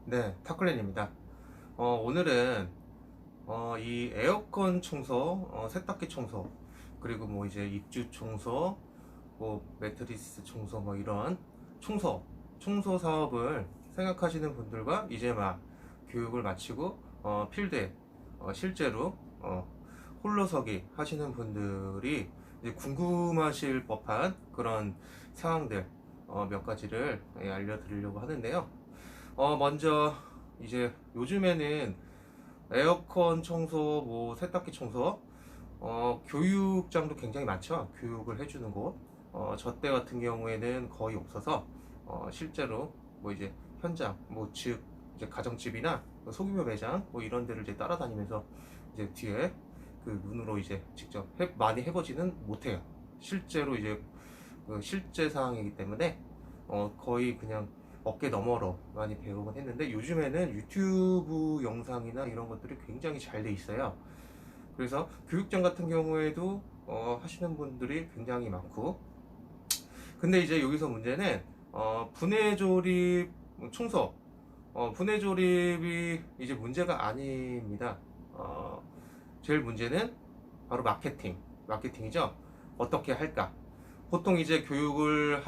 네, 타클렌입니다. 오늘은 이 에어컨 청소, 세탁기 청소, 그리고 뭐 이제 입주 청소, 뭐 매트리스 청소, 뭐 이런 청소 사업을 생각하시는 분들과 이제 막 교육을 마치고 필드에 실제로 홀로서기 하시는 분들이 이제 궁금하실 법한 그런 사항들 몇 가지를 알려드리려고 하는데요. 먼저 이제 요즘에는 에어컨 청소, 뭐 세탁기 청소, 교육장도 굉장히 많죠. 교육을 해주는 곳. 저 때 같은 경우에는 거의 없어서 실제로 뭐 이제 현장, 뭐 즉 이제 가정집이나 소규모 매장 뭐 이런 데를 이제 따라다니면서 이제 뒤에 그 눈으로 이제 직접 많이 해보지는 못해요. 실제로 이제 그 실제 상황이기 때문에 거의 그냥 어깨 너머로 많이 배우곤 했는데, 요즘에는 유튜브 영상이나 이런 것들이 굉장히 잘 돼 있어요. 그래서 교육장 같은 경우에도 하시는 분들이 굉장히 많고, 근데 이제 여기서 문제는 분해 조립 청소, 분해 조립이 이제 문제가 아닙니다. 제일 문제는 바로 마케팅이죠. 어떻게 할까? 보통 이제 교육을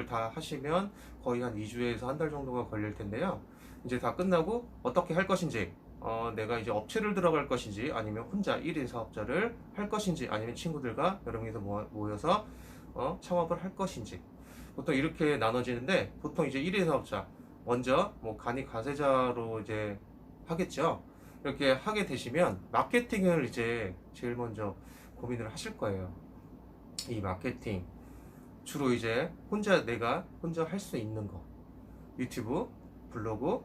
다 하시면 거의 한 2주에서 한 달 정도가 걸릴 텐데요. 이제 다 끝나고 어떻게 할 것인지, 내가 이제 업체를 들어갈 것인지, 아니면 혼자 1인 사업자를 할 것인지, 아니면 친구들과 여러 명이서 모여서 창업을 할 것인지, 보통 이렇게 나눠지는데, 보통 이제 1인 사업자 먼저 뭐 간이 가세자로 이제 하겠죠. 이렇게 하게 되시면 마케팅을 이제 제일 먼저 고민을 하실 거예요. 이 마케팅 주로 이제 내가 혼자 할 수 있는 거, 유튜브, 블로그,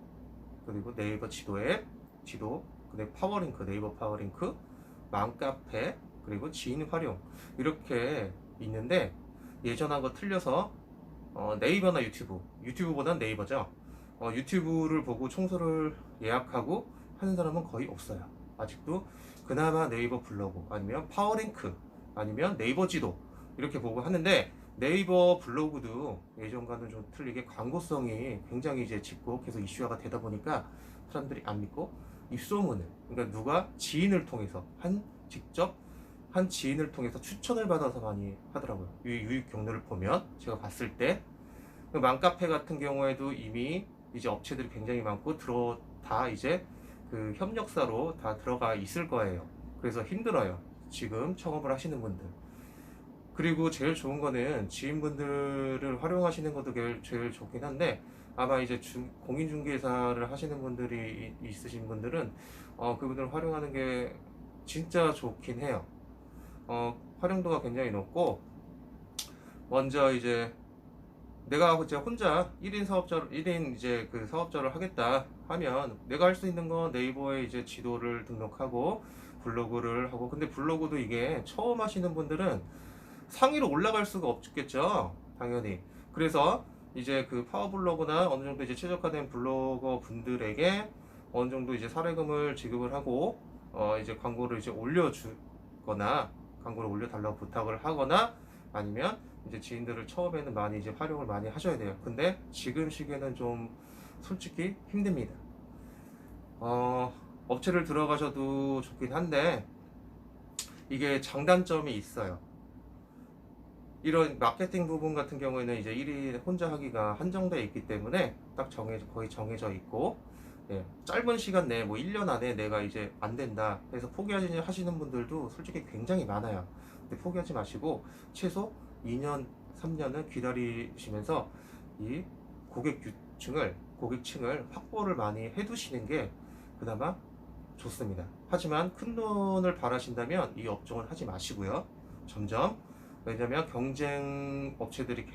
그리고 네이버 지도 앱, 그다음에 파워링크, 네이버 파워링크, 맘카페, 그리고 지인 활용, 이렇게 있는데, 예전하고 틀려서 네이버나 유튜브보단 네이버죠. 유튜브를 보고 청소를 예약하고 하는 사람은 거의 없어요. 아직도 그나마 네이버 블로그, 아니면 파워링크, 아니면 네이버 지도, 이렇게 보고 하는데, 네이버 블로그도 예전과는 좀 틀리게 광고성이 굉장히 이제 짙고 계속 이슈화가 되다 보니까 사람들이 안 믿고 입소문을, 그러니까 누가 지인을 통해서 직접 한 지인을 통해서 추천을 받아서 많이 하더라고요. 유익 경로를 보면 제가 봤을 때 맘카페 같은 경우에도 이미 이제 업체들이 굉장히 많고 다 이제 그 협력사로 다 들어가 있을 거예요. 그래서 힘들어요, 지금 창업을 하시는 분들. 그리고 제일 좋은 거는 지인분들을 활용하시는 것도 제일 좋긴 한데, 아마 이제 공인중개사를 하시는 분들이 있으신 분들은 그분들을 활용하는 게 진짜 좋긴 해요. 활용도가 굉장히 높고, 먼저 이제 내가 이제 혼자 1인 이제 그 사업자를 하겠다 하면, 내가 할 수 있는 건 네이버에 이제 지도를 등록하고 블로그를 하고, 근데 블로그도 이게 처음 하시는 분들은 상위로 올라갈 수가 없겠죠, 당연히. 그래서 이제 그 파워블로그나 어느 정도 이제 최적화된 블로거 분들에게 어느 정도 이제 사례금을 지급을 하고, 이제 광고를 이제 올려주거나, 광고를 올려달라고 부탁을 하거나, 아니면 이제 지인들을 처음에는 많이 이제 활용을 많이 하셔야 돼요. 근데 지금 시기에는 좀 솔직히 힘듭니다. 업체를 들어가셔도 좋긴 한데, 이게 장단점이 있어요. 이런 마케팅 부분 같은 경우에는 이제 1인 혼자 하기가 한정되어 있기 때문에 거의 정해져 있고, 예, 짧은 시간 내에 뭐 1년 안에 내가 이제 안 된다 해서 포기하시는 분들도 솔직히 굉장히 많아요. 근데 포기하지 마시고 최소 2년, 3년은 기다리시면서 이 고객층을 확보를 많이 해두시는 게 그나마 좋습니다. 하지만 큰 돈을 바라신다면 이 업종을 하지 마시고요. 점점, 왜냐면 경쟁 업체들이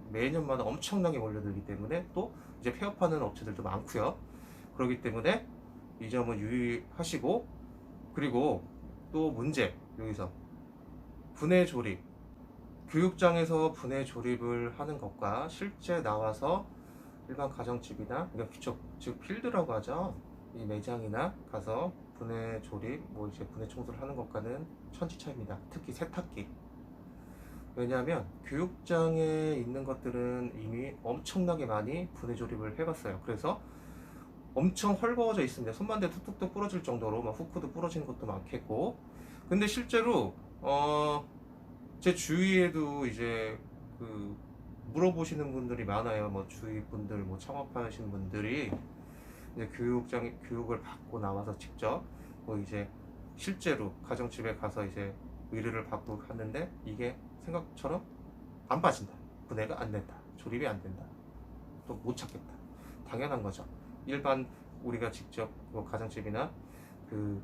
매년마다 엄청나게 몰려들기 때문에, 또 이제 폐업하는 업체들도 많고요. 그렇기 때문에 이 점은 유의하시고, 그리고 또 여기서 분해 조립, 교육장에서 분해 조립을 하는 것과 실제 나와서 일반 가정집이나, 그러니까 즉 필드라고 하죠, 이 매장이나 가서 분해 조립, 뭐 이제 분해 청소를 하는 것과는 천지 차이입니다. 특히 세탁기. 왜냐하면 교육장에 있는 것들은 이미 엄청나게 많이 분해 조립을 해봤어요. 그래서 엄청 헐거워져 있습니다. 손만 대도 뚝뚝 부러질 정도로 막 후크도 부러지는 것도 많겠고. 근데 실제로 제 주위에도 이제 그 물어보시는 분들이 많아요. 뭐 주위 분들, 뭐 창업하시는 분들이 이제 교육을 받고 나와서 직접 뭐 이제 실제로 가정집에 가서 이제 의뢰를 받고 하는데 이게 생각처럼 안 빠진다. 분해가 안 된다. 조립이 안 된다. 또 못 찾겠다. 당연한 거죠. 일반 우리가 직접 뭐 가정집이나 그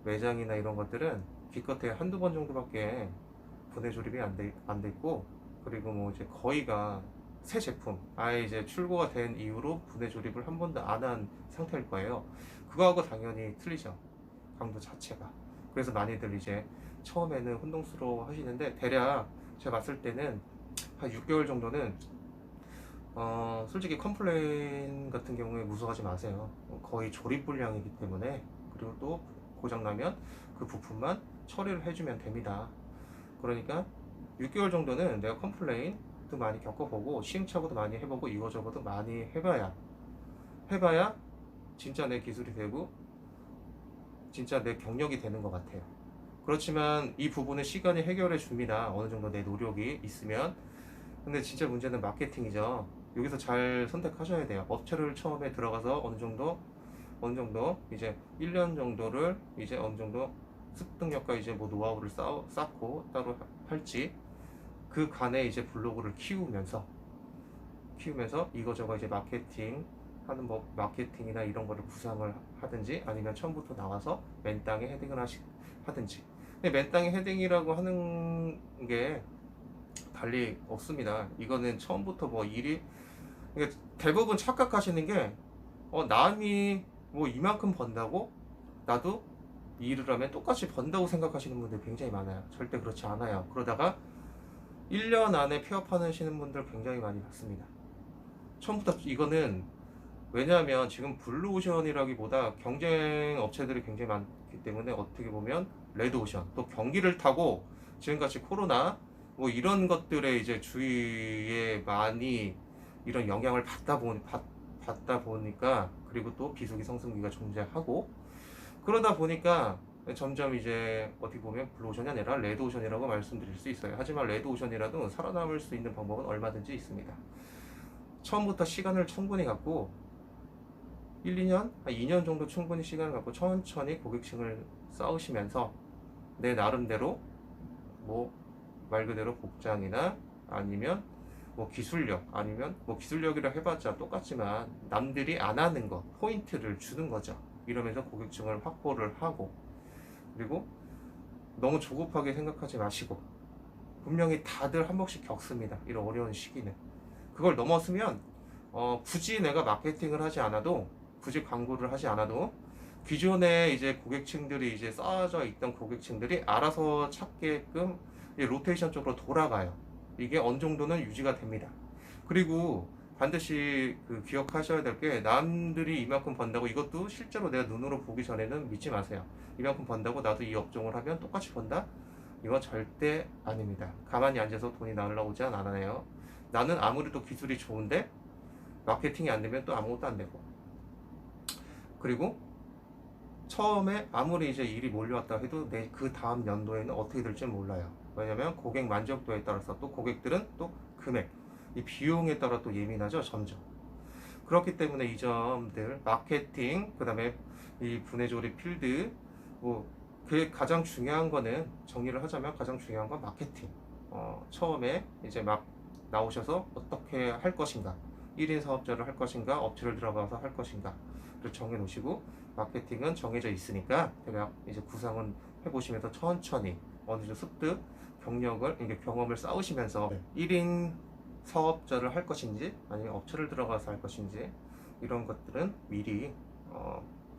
매장이나 이런 것들은 기껏해 한두 번 정도밖에 분해 조립이 안 됐고, 그리고 뭐 이제 거의가 새 제품 아예 이제 출고가 된 이후로 분해 조립을 한 번도 안 한 상태일 거예요. 그거하고 당연히 틀리죠. 강도 자체가. 그래서 많이들 이제 처음에는 혼동스러워 하시는데, 대략 제가 봤을 때는 한 6개월 정도는 솔직히 컴플레인 같은 경우에 무서워하지 마세요. 거의 조립 불량이기 때문에. 그리고 또 고장나면 그 부품만 처리를 해주면 됩니다. 그러니까 6개월 정도는 내가 컴플레인도 많이 겪어보고 시행착오도 많이 해보고 이거저거도 많이 해봐야 진짜 내 기술이 되고 진짜 내 경력이 되는 것 같아요. 그렇지만 이 부분은 시간이 해결해 줍니다. 어느 정도 내 노력이 있으면. 근데 진짜 문제는 마케팅이죠. 여기서 잘 선택하셔야 돼요. 업체를 처음에 들어가서 어느 정도 이제 1년 정도를 이제 어느 정도 습득력과 이제 뭐 노하우를 쌓고 따로 할지, 그 간에 이제 블로그를 키우면서 이거저거 이제 마케팅 하는 뭐 마케팅이나 이런 거를 구상을 하든지, 아니면 처음부터 나와서 맨 땅에 헤딩을 하든지. 근데 맨 땅에 헤딩이라고 하는 게 달리 없습니다. 이거는 처음부터 뭐 일이, 그러니까 대부분 착각하시는 게 남이 뭐 이만큼 번다고 나도 이 일을 하면 똑같이 번다고 생각하시는 분들 굉장히 많아요. 절대 그렇지 않아요. 그러다가 1년 안에 폐업하시는 분들 굉장히 많이 봤습니다. 처음부터. 이거는 왜냐하면 지금 블루오션이라기보다 경쟁 업체들이 굉장히 많기 때문에 어떻게 보면 레드오션, 또 경기를 타고 지금같이 코로나 뭐 이런 것들에 이제 주위에 많이 이런 영향을 받다 보니까, 그리고 또 비수기 성승기가 존재하고, 그러다 보니까 점점 이제 어떻게 보면 블루오션이 아니라 레드오션이라고 말씀드릴 수 있어요. 하지만 레드오션이라도 살아남을 수 있는 방법은 얼마든지 있습니다. 처음부터 시간을 충분히 갖고 2년, 한 2년 정도 충분히 시간을 갖고 천천히 고객층을 쌓으시면서 내 나름대로 뭐 말 그대로 복장이나 아니면 뭐 기술력, 아니면 뭐 기술력이라 해봤자 똑같지만 남들이 안 하는 거 포인트를 주는 거죠. 이러면서 고객층을 확보를 하고, 그리고 너무 조급하게 생각하지 마시고, 분명히 다들 한 번씩 겪습니다. 이런 어려운 시기는. 그걸 넘었으면 굳이 내가 마케팅을 하지 않아도, 굳이 광고를 하지 않아도 기존에 이제 고객층들이 이제 쌓아져 있던 고객층들이 알아서 찾게끔 로테이션 쪽으로 돌아가요. 이게 어느 정도는 유지가 됩니다. 그리고 반드시 그 기억하셔야 될 게, 남들이 이만큼 번다고, 이것도 실제로 내가 눈으로 보기 전에는 믿지 마세요. 이만큼 번다고 나도 이 업종을 하면 똑같이 번다? 이건 절대 아닙니다. 가만히 앉아서 돈이 날라오지 않아요. 나는 아무래도 기술이 좋은데 마케팅이 안 되면 또 아무것도 안 되고, 그리고 처음에 아무리 이제 일이 몰려왔다 해도 내 그 다음 연도에는 어떻게 될지 몰라요. 왜냐면 고객 만족도에 따라서, 또 고객들은 또 금액, 이 비용에 따라 또 예민하죠, 점점. 그렇기 때문에 이 점들, 마케팅, 그 다음에 이 분해 조립 필드, 뭐 그 가장 중요한 거는, 정리를 하자면 가장 중요한 건 마케팅. 처음에 이제 막 나오셔서 어떻게 할 것인가, 1인 사업자를 할 것인가, 업체를 들어가서 할 것인가 를 정해 놓으시고, 마케팅은 정해져 있으니까 대략 이제 구상은 해보시면서 천천히 어느 정도 습득, 경험을 쌓으시면서 1인 사업자를 할 것인지 아니면 업체를 들어가서 할 것인지, 이런 것들은 미리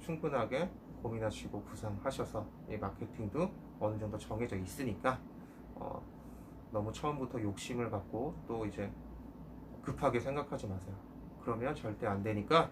충분하게 고민하시고 구상하셔서, 이 마케팅도 어느 정도 정해져 있으니까 너무 처음부터 욕심을 갖고 또 이제 급하게 생각하지 마세요. 그러면 절대 안 되니까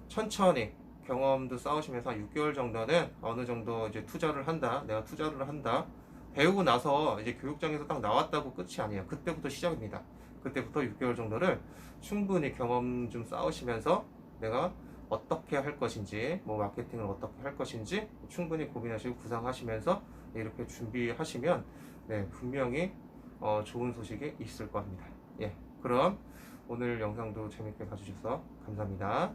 천천히 경험도 쌓으시면서 6개월 정도는 어느 정도 이제 투자를 한다. 내가 투자를 한다. 배우고 나서 이제 교육장에서 딱 나왔다고 끝이 아니에요. 그때부터 시작입니다. 그때부터 6개월 정도를 충분히 경험 좀 쌓으시면서 내가 어떻게 할 것인지, 뭐 마케팅을 어떻게 할 것인지 충분히 고민하시고 구상하시면서 이렇게 준비하시면 네, 분명히 좋은 소식이 있을 겁니다. 예, 그럼 오늘 영상도 재밌게 봐주셔서 감사합니다.